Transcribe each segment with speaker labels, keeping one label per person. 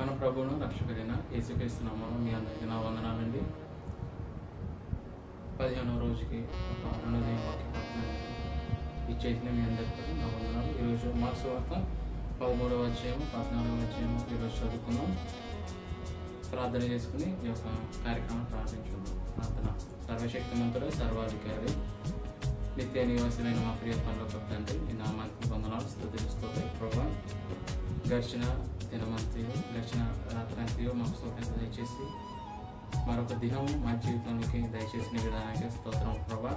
Speaker 1: మన ప్రభువును రక్షకుడైన యేసుక్రీస్తు నామమున మీ అందరికీ నా వందనాలండి. 15వ రోజుకి ఒక అనుదయ వాక్య పఠనాన్ని ఇచ్చేసిన మీ అందరికీ నా వందనాలు. ఈరోజు మార్క్స్ వార్త 13వ అధ్యాయం 14వ అధ్యాయం ఈరోజు చదువుకుందాం. ప్రార్థన చేసుకుని ఈ యొక్క కార్యక్రమం ప్రారంభించుకుందాం. ప్రార్థన. సర్వశక్తిమంతుడు, సర్వాధికారి, నిత్య నివాసులైన మా ప్రియ పరలోక తండ్రి, ఈ నామానికి వందనాలు, స్తుతిస్తూ ప్రభావ గడిచిన దినమంతయు గడిచిన రాత్రంతయు మాకు స్తోత్రం దయచేసి మరొక దినము మా జీవితంలోకి దయచేసిన విధానానికి స్తోత్రం ప్రభా.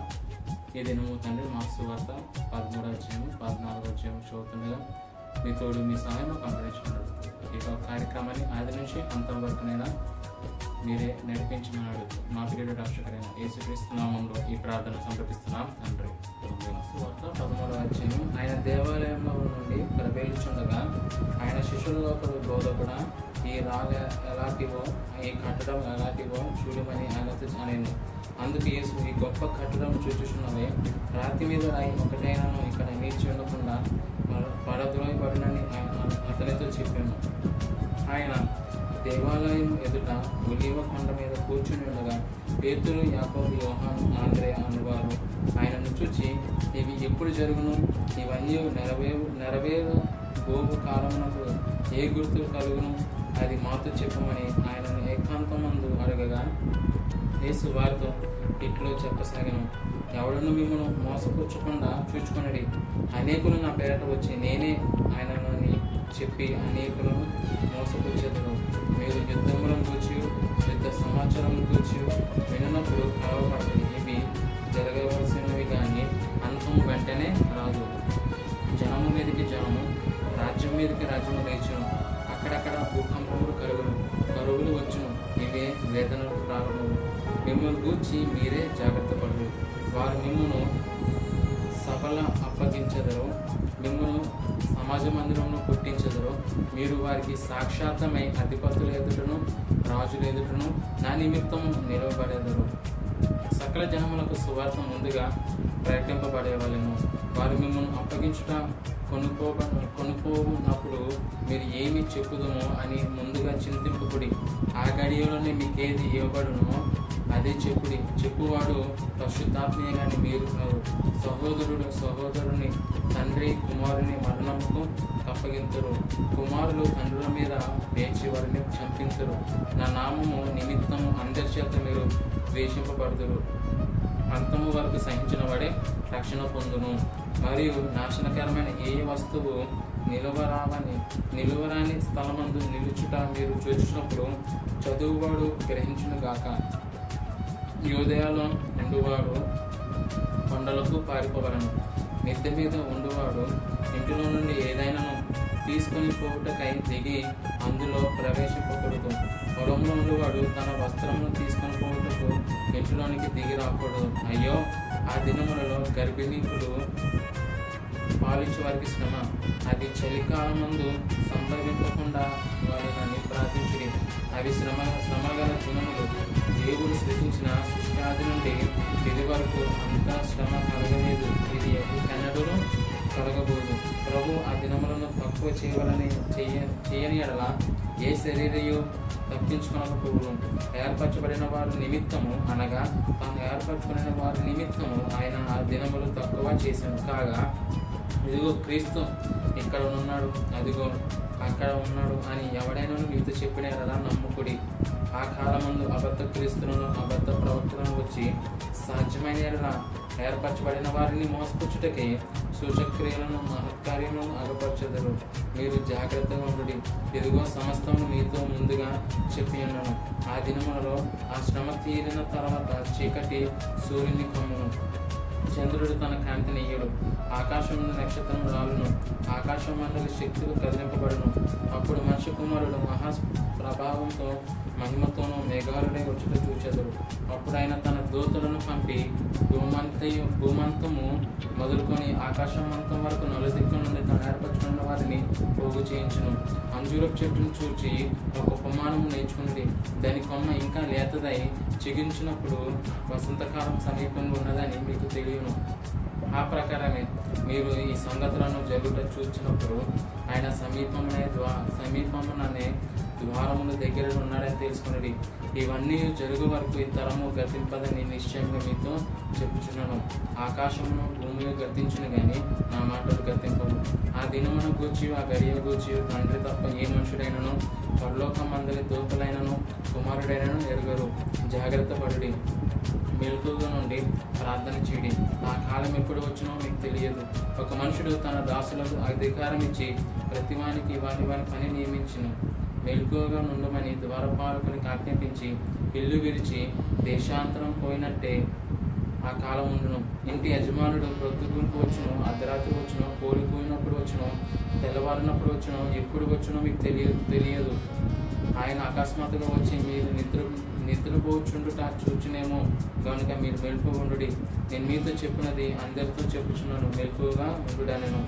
Speaker 1: ఈ దినము తండ్రి మార్క్స్ వార్త 13వ అధ్యాయం 14వ అధ్యాయం చదువుతుండగా మీ తోడు మీ సహాయం పంపించుకున్నాడు. ఈ కార్యక్రమాన్ని ఆది నుంచి అంతం వరకునైనా మీరే నడిపించినాడు. మా ప్రియుడు రక్షకుడైన యేసుక్రీస్తు నామములో ఈ ప్రార్థన సమర్పిస్తున్నాం తండ్రి. వార్త 13వ అధ్యాయం. ఆయన దేవాలయంలో నుండి ప్రవేశించుండగా ఆయన శిష్యులలో ఒకడు బోధకుడా, ఈ రాళ్ళు ఎలాంటివో, ఈ కట్టడం ఎలాంటివో చూడమని ఆయనతో అనేను. అందుకు యేసు, ఈ గొప్ప కట్టడం చూచుచున్నవే, రాతి మీద రాయి ఒకటైనాను ఇక్కడ నిలిచి ఉండకుండా పడద్రోయబడినని అతనితో చెప్పాను. ఆయన దేవాలయం ఎదుట ఒలీవ కొండ మీద కూర్చుని ఉండగా పేతురు, యాకోబు, యోహాను, ఆంద్రెయ అనువారు ఆయనను చూచి, ఇవి ఎప్పుడు జరుగును? ఇవన్నీ నెరవేరు గోవు కాలమునకు ఏ గుర్తు కలుగును? అది మాతో చెప్పమని ఆయనను ఏకాంతమందు అడగగా యేసు వారితో ఇట్లో చెప్పసాగను, ఎవడను మిమ్మల్ని మోసపుచ్చకుండా చూచుకొనడి. అనేకులు నా పేరట వచ్చి నేనే ఆయనని చెప్పి అనేకులను మోసపుచ్చేదరు. మీరు యుద్ధములను గూర్చి యుద్ధ సమాచారం గూర్చి వినప్పుడు కలవబడతాయి. ఇవి జరగవలసినవి కానీ అంతము వెంటనే రాదు. జనము మీదకి జనము, రాజ్యం మీదకి రాజ్యము లేచును. అక్కడక్కడ భూకంపములు కరువులు వచ్చును. ఇవే వేదనలు ప్రారంభము. మిమ్మల్ని గూర్చి మీరే జాగ్రత్త పడరు. వారు మిమ్మల్ని సభల అప్పగించెదరు, మిమ్మల్ని సమాజ మందిరంలో పుట్టించెదరు. మీరు వారికి సాక్షాత్తమై అధిపతుల ఎదుటను రాజుల ఎదుటను నా నిమిత్తం నిలవబడేదరు. సకల జనములకు సువార్త ముందుగా ప్రకటింపబడేవాళ్ళను. వారు మిమ్మల్ని అప్పగించుట కొనుక్కోనప్పుడు మీరు ఏమి చెప్పుదుమో అని ముందుగా చింతింపుకుడి. ఆ గడియలోనే మీకేది ఇవ్వబడునో అదే చెప్పువాడు పరిశుద్ధాత్మీయ కానీ మీరు సహోదరుని తండ్రి కుమారుని మరణముకు అప్పగింతురు. కుమారులు తండ్రుల మీద పేర్చి వారిని చంపించరు. నా నామము నిమిత్తము అందరి చేత మీరు ద్వేషింపబడుదురు. అంతము వరకు సహించిన వాడే రక్షణ పొందును. మరియు నాశనకరమైన ఏ వస్తువు నిలువరాని స్థలమందు నిలుచుట మీరు చూసినప్పుడు చదువువాడు గ్రహించునుగాక. యూదయలో ఉండువాడు కొండలకు పారిపోవలను. మిద్దె మీద ఉండువాడు ఇంటిలో నుండి ఏదైనాను తీసుకొని పోవుటకై దిగి అందులో ప్రవేశింపకూడదు. పొలంలో ఉండువాడు తన వస్త్రమును తీసుకొని పోవుటకు ఇంటిలోనికి దిగి రాకూడదు. అయ్యో, ఆ దినములలో గర్భిణీకులు పాలించే వారికి శ్రమ. అది చలికాలమందు సంభవింపకుండా వారిని ప్రార్థించుడి. అవి శ్రమగల దినములు. దేవుడు సృష్టించిన సృష్టాది నుండి ఇది వరకు అంత శ్రమ కలగలేదు, ఇది కన్నడను కలగబోదు. ప్రభు ఆ దినములను తక్కువ చేయని ఎడల ఏ శరీరయు తప్పించుకొనకపోవును. ఏర్పరచబడిన వారి నిమిత్తము, అనగా తాను ఏర్పరచబడిన వారి నిమిత్తము ఆయన ఆ దినములు తక్కువ చేశాను. కాగా ఇదిగో క్రీస్తు ఇక్కడ ఉన్నాడు, అదిగో అక్కడ ఉన్నాడు అని ఎవడైనా మీతో చెప్పిన ఎలా నమ్ముకుడి. ఆ కాలమందు అబద్ధ క్రీస్తులను అబద్ధ ప్రవక్తలను వచ్చి సాధ్యమైన ఎడల ఏర్పరచబడిన వారిని మోసపుచ్చుటకి సూచక్రియలను మహత్కార్యములను అగపరచెదరు. మీరు జాగ్రత్తగా ఉండుడి. ఇదిగో సమస్తము మీతో ముందుగా చెప్పి ఉన్నాను. ఆ దినములలో ఆ శ్రమ తీరిన తర్వాత చీకటి సూర్యుని కమ్మును, చంద్రుడు తన కాంతిని ఇయ్యడు, ఆకాశం నక్షత్రం రాలును, ఆకాశం మండలి శక్తులు కదిలింపబడును. అప్పుడు మనిషి కుమారుడు మహా ప్రభావంతో మహిమతోనూ మేఘాలుడై వచ్చుట చూచెదరు. అప్పుడు ఆయన తన దూతలను పంపి భూమంతము మొదలుకొని ఆకాశమంతం వరకు నలుదిక్కుల నుండి తను ఏర్పరచుకున్న వారిని పోగు చేయించును. అంజూరపు చెట్టును చూచి ఒక ఉపమానము నేర్చుకున్నది. దాని కొమ్మ ఇంకా లేతదై చిగించినప్పుడు వసంతకాలం సమీపంలో ఉన్నదని మీకు తెలియను. ఆ ప్రకారమే మీరు ఈ సంగతులను జరుగుట చూచినప్పుడు ఆయన సమీపముననే ద్వారముల దగ్గర ఉన్నాడని తెలుసుకున్నది. ఇవన్నీ జరుగు వరకు ఈ తరము గతింపదని నిశ్చయంగా మీతో చెప్పుచున్నాను. ఆకాశమును భూమిలో గతించును గాని నా మాటలు గతింపవు. ఆ దినమున గూర్చి ఆ గడియ గూర్చి తండ్రి తప్ప ఏ మనుషుడైనను పరలోకం అందరి దూతలైనను కుమారుడైనను ఎరుగరు. జాగ్రత్త పడుడి, మెలకువగా నుండి ప్రార్థన చేయడి. ఆ కాలం ఎప్పుడు వచ్చినో మీకు తెలియదు. ఒక మనుషుడు తన దాసులకు అధికారం ఇచ్చి ప్రతివానికి వాని పని నియమించును. మెలకువగా నుండమని ద్వారపాలకునికి ఆజ్ఞాపించి ఇల్లు విరిచి దేశాంతరం పోయినట్టే ఆ కాలం ఉండును. ఇంటి యజమానుడు ప్రొద్దుగురికి వచ్చును, అర్ధరాత్రి వచ్చును, కోలిపోయినప్పుడు వచ్చును, తెల్లవారినప్పుడు వచ్చును, ఎప్పుడు వచ్చునో మీకు తెలియదు. ఆయన అకస్మాత్తుగా వచ్చి మీరు నిద్రపోచుండుట చూచునేమో కనుక మీరు మెలకువ ఉండుడి. నేను మీతో చెప్పినది అందరితో చెప్పుచున్నాను, మెలకువగా ఉండుడా. నేను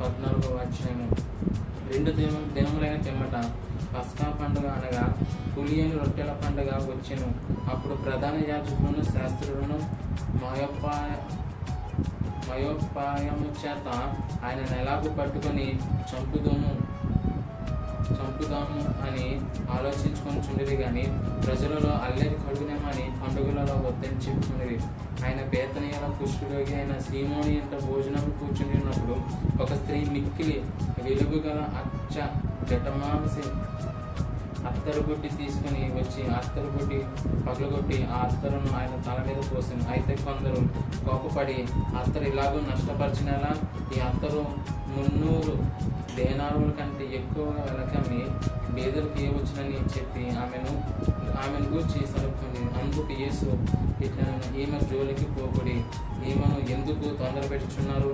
Speaker 1: 14వ అధ్యాయము. 2 దినములైన పిమ్మట పస్కా పండుగ అనగా పులియని రొట్టెల పండుగ వచ్చెను. అప్పుడు ప్రధాన యాజకులను శాస్త్రులను మయోపాయము చేత ఆయనను ఎలాగూ పట్టుకొని చంపుదాము అని ఆలోచించుకొని చుండిరి. కానీ ప్రజలలో అల్లరి కడుగునేమని పండుగలలో వద్దని చెప్పుకునేది. ఆయన బేతనీయుల కుష్ఠరోగి అయిన సీమోని అంట భోజనం కూర్చున్నప్పుడు ఒక స్త్రీ మిక్కిలి వెలుగు గల జటమాంసి అత్తరుగొట్టి తీసుకుని వచ్చి అత్తరుగొట్టి పగలగొట్టి ఆ అత్తరును ఆయన తల మీద పోసింది. అయితే కొందరు కోపపడి అత్తరు ఇలాగూ నష్టపరిచినలా ఈ అత్తరు 300 దేనారుల కంటే ఎక్కువ వెలకమ్మి బేదలకు ఇవ్వచ్చునని చెప్పి ఆమెను గూర్చి సరుకుంది. అందుకు యేసు ఈమె జోలికి పోకుడి, ఈమెను ఎందుకు తొందర పెట్టుచున్నారు?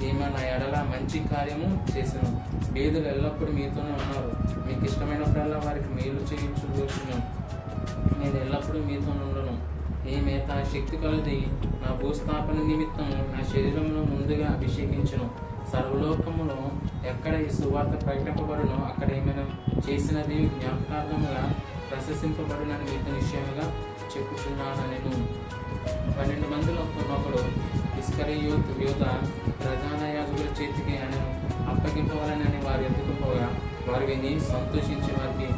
Speaker 1: ఈమె నా ఎడల మంచి కార్యము చేసాను. బేదలు ఎల్లప్పుడూ మీతోనే ఉన్నారు, మీకు ఇష్టమైనప్పుడల్లా వారికి మేలు చేయించవచ్చును. నేను ఎల్లప్పుడూ మీతో ఉండను. ఈమె తన శక్తి కొలది నా భూస్థాపన నిమిత్తము నా శరీరంలో ముందుగా అభిషేకించును. సర్వలోకములో ఎక్కడ ఈ సువార్త ప్రకటింపబడునో అక్కడ ఏమైనా చేసినది జ్ఞాపకార్థముగా ప్రశంసింపబడునని మీతో నిశ్చయముగా చెప్పుచున్నాను. నేను 12 మందిలో ఒకడు ఇస్కరియోత ప్రధాన యాజకుల చేతికి ఆయన అప్పగింపవాలని వారు ఎత్తుకుపోగా వారు విని సంతోషించి వారికి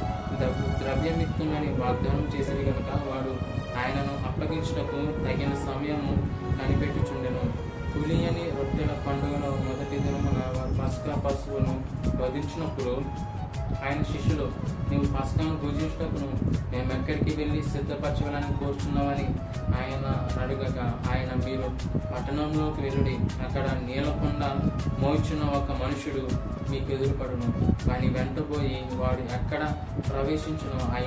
Speaker 1: ద్రవ్యమిత్తుమని వాగ్దానం చేసేది కనుక వాడు ఆయనను అప్పగించుటకు తగిన సమయము కనిపెట్టుచుండెను. పులియని రొట్టెల పండుగలో మొదటి దినమున వారు పస్కా పశువును వధించినప్పుడు ఆయన శిష్యులు, నీవు పస్కాను భుజించుటకును మేము ఎక్కడికి వెళ్ళి సిద్ధపరచవాలని కోరుచున్నామని ఆయన అడుగగా ఆయన, మీరు పట్టణంలోకి వెళ్ళుడి, అక్కడ నీలకొండ మోయిచున్న ఒక మనుషుడు మీకు ఎదురుపడును. కానీ వెంటబోయి వాడు ఎక్కడ ప్రవేశించునో ఆ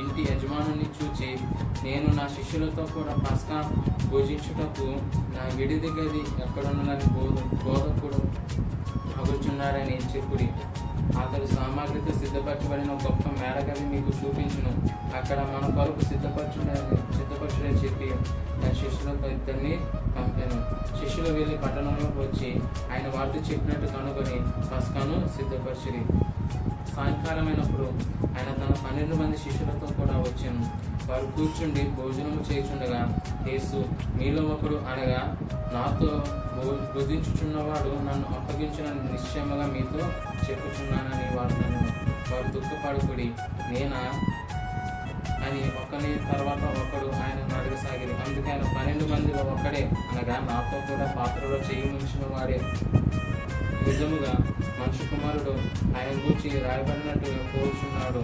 Speaker 1: ఇంటి యజమానుని చూచి, నేను నా శిష్యులతో కూడా పస్కా భోజించుటకు నా విడిది గది ఎక్కడున్నదని బోధకుడు అగుచున్నాడని చెప్పుడి. అతడు సామాగ్రితో సిద్ధపరచబడిన గొప్ప మేడగది మీకు చూపించును. అక్కడ మన కొరకు సిద్ధపరచుడని చెప్పి తన శిష్యులతో ఇద్దరిని పంపాను. శిష్యులు వెళ్ళి పట్టణంలోకి వచ్చి ఆయన వారితో చెప్పినట్టు కనుగొని పస్కాను సిద్ధపరిచిరి. సాయంకాలమైనప్పుడు ఆయన తన 12 మంది శిష్యులతో కూడా వచ్చాను. వారు కూర్చుండి భోజనము చేయుచుండగా యేసు, మీలో ఒకడు అనగా నాతో బుధించుచున్నవాడు నన్ను అప్పగించిన నిశ్చయముగా మీతో చెప్పుచున్నానని వారు దుఃఖపడుకుడి. నేనా అని ఒకని తర్వాత ఒకడు ఆయన అడగసాగిరి. అందుకే ఆయన 12 మందిలో ఒక్కడే అనగా నాతో కూడా పాత్రలో చేయి ముంచిన వాడే నిజముగా మనుష్య కుమారుడు ఆయన గూర్చి రాయబడినట్టు కోరుచున్నాడు.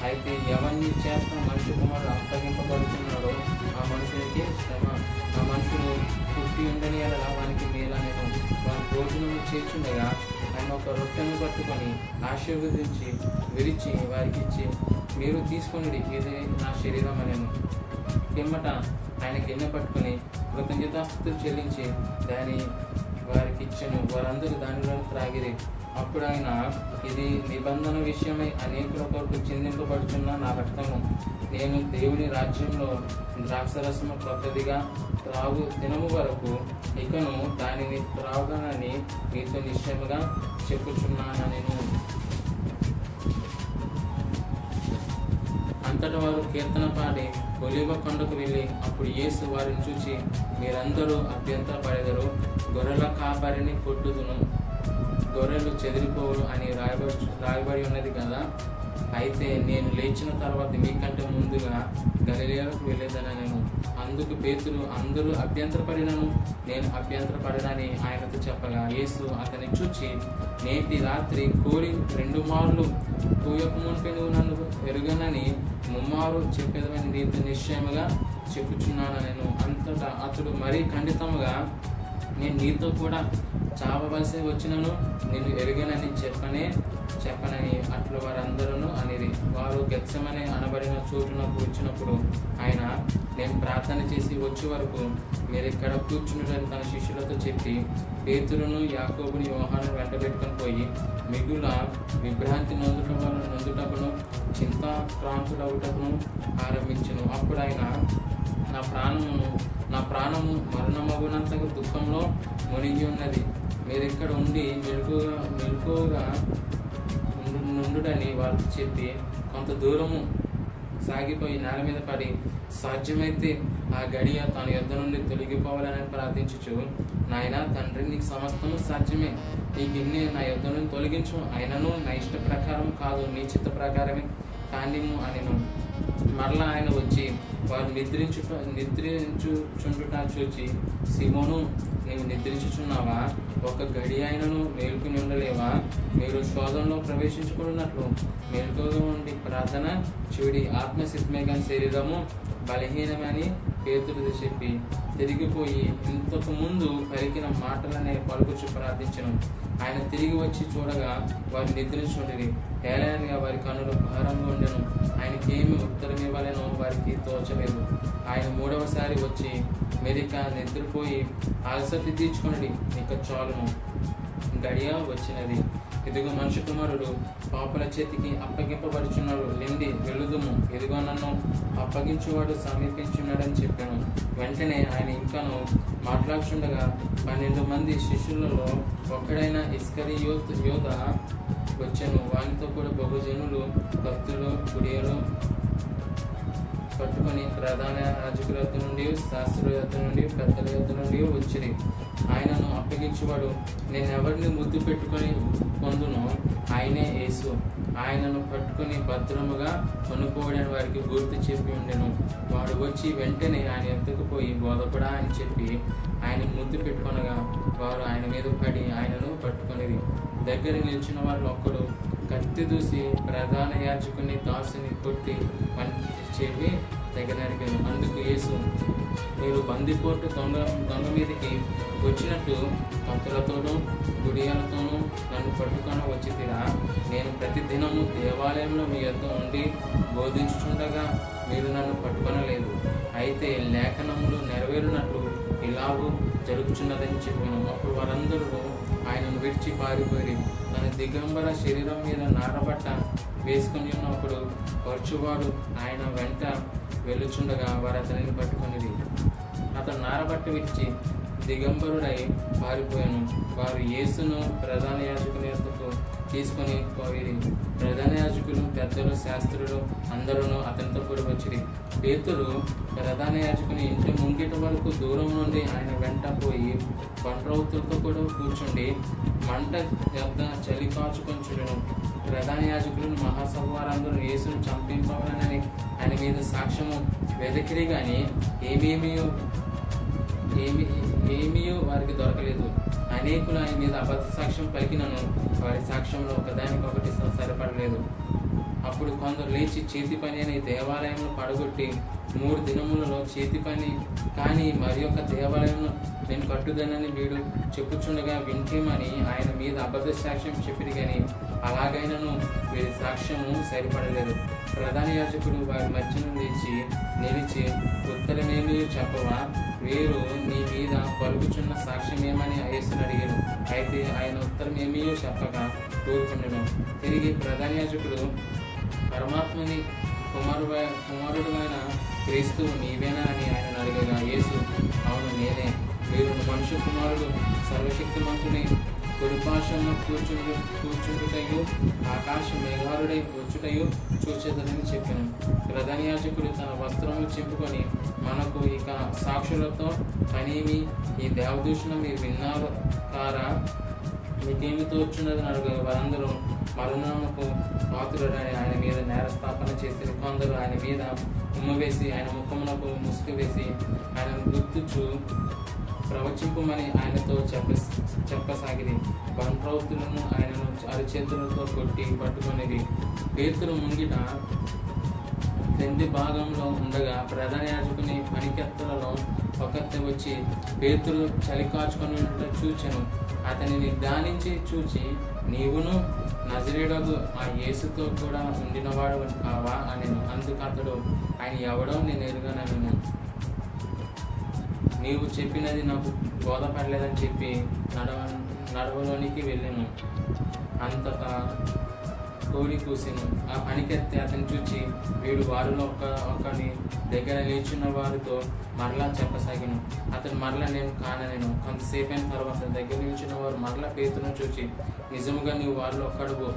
Speaker 1: అయితే ఎవరిని చేత మనుష్య కుమారుడు అప్పగింపబడుతున్నాడో ఆ మనుషునికి శ్రమ. ఆ మనుషుడు పుట్టి ఉండని ఎలా వానికి మేలనేను. వారి భోజనము చేర్చుండగా ఆయన ఒక రొట్టెను పట్టుకొని ఆశీర్వదించి విరిచి వారికి ఇచ్చి, మీరు తీసుకొనిడి, ఇది నా శరీరం అనేను. పిమ్మట ఆయన గిన్నె పట్టుకొని కృతజ్ఞతాస్తుతులు చెల్లించి దాని వారికి ఇచ్చెను. వారందరూ దానిలో త్రాగిరి. అప్పుడు ఆయన, ఇది నిబంధన విషయమై అనేకుల కొరకు చిందింపబడుతున్న నా రక్తము. నేను దేవుని రాజ్యంలో ద్రాక్షరసము కొత్తదిగా త్రాగు దినము వరకు ఇకను దానిని త్రాగనని మీతో నిశ్చయముగా చెప్పుచున్నానని. అంతటా వారు కీర్తన పాడి ఒలీవ కొండకు వెళ్ళి, అప్పుడు యేసు వారిని చూచి, మీరందరూ అభ్యంతర పడెదరు, గొర్రెల కాపరిని కొట్టుదును, గొర్రెలు చెదిరిపోవును అని రాయబడి ఉన్నది కదా. అయితే నేను లేచిన తర్వాత మీకంటే ముందుగా గలిలయకు వెళ్ళేదనను. అందుకు పేతురు, అందరూ అభ్యంతరపడినను నేను అభ్యంతరపడనని ఆయనతో చెప్పగా, యేసు అతన్ని చూచి, నేటి రాత్రి కోడి 2 మార్లు కూయక మునిపే నువ్వు నన్ను ఎరుగనని ముమ్మారు చెప్పేదమని నీతో నిశ్చయముగా చెప్పుచున్నానను. అంతటా అతడు మరీ ఖండితముగా, నేను నీతో కూడా చావవలసి వచ్చినను నిన్ను ఎరుగనని చెప్పనని అట్లు వారందరూ అనిరి. వారు గెత్సెమనే అనబడిన చోటునకు వచ్చినప్పుడు ఆయన, నేను ప్రార్థన చేసి వచ్చే వరకు మీరు ఇక్కడ కూర్చుంటారని తన శిష్యులతో చెప్పి, పేతురును యాకోబుని యోహాను వెంటబెట్టుకొని పోయి మిగుల విభ్రాంతి నొందుటకును చింతాక్రాంతుడవుటకును ఆరంభించును. అప్పుడు ఆయన, నా ప్రాణము మరణమగునంతగా దుఃఖంలో మునిగి ఉన్నది. మీరు ఇక్కడ ఉండి మెలకుగా నుండుడని వారికి చెప్పి కొంత దూరము సాగిపోయి నేల మీద పడి, సాధ్యమైతే ఆ గడియ తన యొద్ద నుండి తొలగిపోవాలని ప్రార్థించుచు, నాయన తండ్రి, నీకు సమస్తము సాధ్యమే, ఈ గిన్నె నా యొద్ద నుండి తొలగించు, అయినను నా ఇష్ట ప్రకారం కాదు, నీ చిత్త ప్రకారమే కానిము అనెను. మరలా ఆయన వచ్చి వారు నిద్రించుచుండుట చూచి, సీమోను, నీవు నిద్రించుచున్నావా? ఒక గడి అయినను మేలుకుని ఉండలేవా? మీరు శోధనలో ప్రవేశించుకున్నట్లు మెలకువగా ఉండి ప్రార్థన చూడి, ఆత్మసిద్ధమే కానీ శరీరము బలహీనమని పేతురుతో చెప్పి తిరిగిపోయి ఇంతకు ముందు పలికిన మాటలనే పలుకుచు ప్రార్థించను. ఆయన తిరిగి వచ్చి చూడగా వారు నిద్రించుండిరి. ఏలయనగా వారి కనులు భారంగా ఉండెను. ఆయనకేమి ఉత్తరం ఇవ్వాలనో వారికి తోచలేదు. ఆయన 3వసారి వచ్చి, మెరిక నిద్రపోయి అలసటి తీర్చుకున్నది, ఇక చాలును, గడియ వచ్చినది. ఇదిగో మనుష్య కుమారుడు పాపుల చేతికి అప్పగింపబడుచున్నాడు, లెండి వెళుదుము, ఇదిగో నన్ను అప్పగించువాడు సమీపించున్నాడని చెప్పాను. వెంటనే ఆయన ఇంకను మాట్లాడుచుండగా 12 మంది శిష్యులలో ఒకడైన ఇస్కరియోతు యోధ వచ్చెను. వానితో కూడా బహుజనులు, కత్తులు, గుడియలు పట్టుకొని ప్రధాన యాజకుల యొద్ద నుండి, శాస్త్రుల యొద్ద నుండి, పెద్దల యొద్ద నుండి వచ్చిరి. ఆయనను అప్పగించువాడు నేనెవరిని ముద్దు పెట్టుకొని పొందునో ఆయనే యేసు. ఆయనను పట్టుకొని భద్రముగా కొనుక్కోవడని వారికి గుర్తు చెప్పి ఉండెను. వాడు వచ్చి వెంటనే ఆయన ఎత్తుకు పోయి, బోధకుడా అని చెప్పి ఆయన ముద్దు పెట్టుకొనగా వారు ఆయన మీద పడి ఆయనను పట్టుకొనిది. దగ్గర నిలిచిన వాళ్ళు ఒక్కడు కత్తి దూసి ప్రధాన యాజకుని దాసుని కొట్టి చెప్పి దగ్గర నరికాను. అందుకు యేసు, మీరు బందిపోటు దొంగ మీదకి వచ్చినట్టు కత్తులతోనూ గుడియాలతోనూ నన్ను పట్టుకొని వచ్చితిరా? నేను ప్రతి దినము దేవాలయంలో మీ యొద్ద ఉండి బోధించుచుండగా మీరు నన్ను పట్టుకొనలేదు. అయితే లేఖనములు నెరవేరునట్లు ఇలాగూ జరుగుచున్నదని చెప్పాను. అప్పుడు వారందరూ ఆయనను విడిచి పారిపోయి తన దిగంబర శరీరం మీద నారబట్ట వేసుకుని ఉన్నప్పుడు పరచువాడు ఆయన వెంట వెళ్ళుచుండగా వారు అతనిని పట్టుకొనిది. అతను నారబట్ట విడిచి దిగంబరుడై పారిపోయాను. వారు యేసును ప్రధాన యాజకుని యొద్దకు తీసుకొని పోయిరి. ప్రధాన యాజకులు, పెద్దలు, శాస్త్రులు అందరూ అతనితో కూడా వచ్చిరి. పేతురు ప్రధాన యాజకుని ఇంటి ముంగిట వరకు దూరం నుండి ఆయన వెంట పోయి బంట్రౌతులతో కూడా కూర్చుండి మంట యొద్ద చలి కాచుకొంచును. ప్రధాన యాజకులు, మహాసభ వారందరూ యేసును చంపింపవాలని ఆయన మీద సాక్ష్యము వెదకిరి, కానీ ఏమీ వారికి దొరకలేదు. అనేకులు ఆయన మీద అబద్ధ సాక్ష్యం పలికినను వారి సాక్ష్యంలో ఒకదానికొకటి సరిపడలేదు. అప్పుడు కొందరు లేచి చేతి పని అని దేవాలయంలో పడగొట్టి 3 దినములలో చేతి పని కానీ మరి యొక్క దేవాలయంలో నేను కట్టుదనని వీడు చెప్పుచుండగా వింటేమని ఆయన మీద అబద్ధ సాక్ష్యం చెప్పిరి, కానీ అలాగైనను వీరి సాక్ష్యము సరిపడలేదు. ప్రధాన యాజకుడు వారి మధ్యన నిలిచి ఉత్తరమేమీ చెప్పవా? వీరు నీ మీద పలుకుచున్న సాక్ష్యం ఏమని యేసుని అడిగారు. అయితే ఆయన ఉత్తరం ఏమీ చెప్పక కోరుకున్నాను. తిరిగి ప్రధాన యాజకుడు, పరమాత్మని కుమారుడైన క్రీస్తువు నీవేనా అని ఆయన అడగగా యేసు, అవును నేనే. మీరు మనుష్య కుమారుడు సర్వశక్తిమంతుని కుడిపార్శ్వమున కూర్చుంటుటయు ఆకాశ మేఘారుడై వచ్చుటయు చూచేదని చెప్పాను. ప్రధాన యాజకుడు తన వస్త్రము చింపుకొని, మనకు ఇక సాక్షులతో పనేమి? ఈ దేవదూషణ మీరు విన్నారు కారా? మీకేమి తోచున్నదని అడుగు వారందరూ మరణముకు పాత్రుడని ఆయన మీద నేరస్థాపన చేసి కొందరు ఆయన మీద ఉమ్మ వేసి ఆయన ముఖమునకు ముసుగు వేసి ఆయనను గుర్తుచు ప్రవచింపమని ఆయనతో చెప్పసాగిరి. బంట్రౌతులను ఆయనను అరచేతులతో కొట్టి పట్టుకునేది. పేతురు ముంగిట క్రింది భాగంలో ఉండగా ప్రధాన యాజకుని పనికెత్తలలో ఒకత్తి వచ్చి పేతురు చలి కాచుకున్నట్లు చూచెను. అతనిని ధ్యానించి చూచి, నీవును నజరేయుడగు ఆ యేసుతో కూడా ఉండినవాడు కావా అనెను. అందుకు అతడు, ఆయన ఎవడో నేను ఎరుగనను, నీవు చెప్పినది నాకు బోధపడలేదని చెప్పి నడవలోనికి వెళ్ళాను. అంతటా కోడి కూసెను. ఆ పనికెత్తి అతను చూచి, వీడు వారిలో ఒకని దగ్గర నిల్చున్న వారితో మరలా చెప్పసాగిను. అతను మరలా నేను కాననేను. కొంతసేపు అయిన తర్వాత దగ్గర నిల్చున్న వారు మరలా పేతురును చూచి, నిజముగా నీవు వారిలో ఒక్కడువు,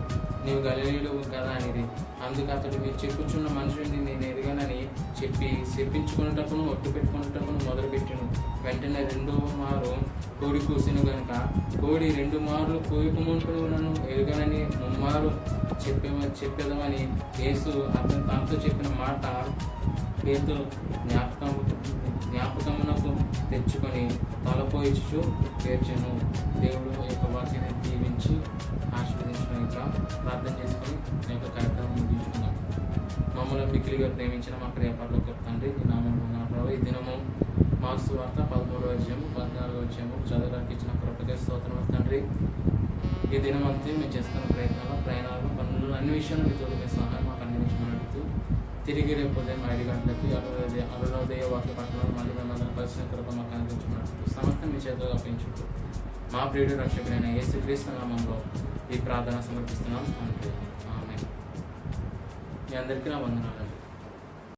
Speaker 1: నీవు గలిలయుడు కదా అనేది. అందుకు అతడు, మీరు చెప్పుచున్న మనుషుడిని నేను ఎరుగనని చెప్పి చెప్పించుకున్నటకును ఒట్టు పెట్టుకున్నటకును మొదలుపెట్టాను. వెంటనే రెండవ మారు కోడి కూసెను గనుక కోడి 2 మార్లు కోయకముంటూ నన్ను ఎరుగనని ముమ్మారు చెప్పేదమని యేసు అతను తనతో చెప్పిన మాట పేతురు జ్ఞాపకమునకు తెచ్చుకొని తలపోయిచు పేర్చెను. దేవుడు యొక్క వాక్యాన్ని దీవించి ఆశీర్వదించిన యొక్క ప్రార్థన చేసుకొని ఈ యొక్క కార్యక్రమం ముగించుకున్నాం. మమ్మల్ని మిక్కిలిగా ప్రేమించిన మా ప్రియపట్ల తండ్రి, ఈ నామములో నా ప్రభు, ఈ దినము మార్క్స్ వార్త 13వ అధ్యాయము 14వ అధ్యాయము చదవడానికి ఇచ్చిన కృపకే స్తోత్రం తండ్రి. ఈ దినం అంతే మేము చేస్తున్న ప్రయత్నాలు, ప్రయాణాలు, పనులు, అన్ని విషయాలు మీ తోడు మీ సహాయం మాకు అందించమని అడుగుతూ, తిరిగి రేపు ఉదయం 5 గంటలకి అరుణోదయ వాక్య పట్టణాలు మళ్ళీ మిమ్మల్ని పరిశీలన కృప మాకు అందించమని అడుగుతూ, సమస్తం మీ చేతిలో అప్పించుకుంటూ మా ప్రియుడు రక్షకుడైన యేసుక్రీస్తు నామములో ఈ ప్రార్థన సమర్పిస్తున్నాం. అంటే ఆమేన్. మీ అందరికీ నా వందనాలు.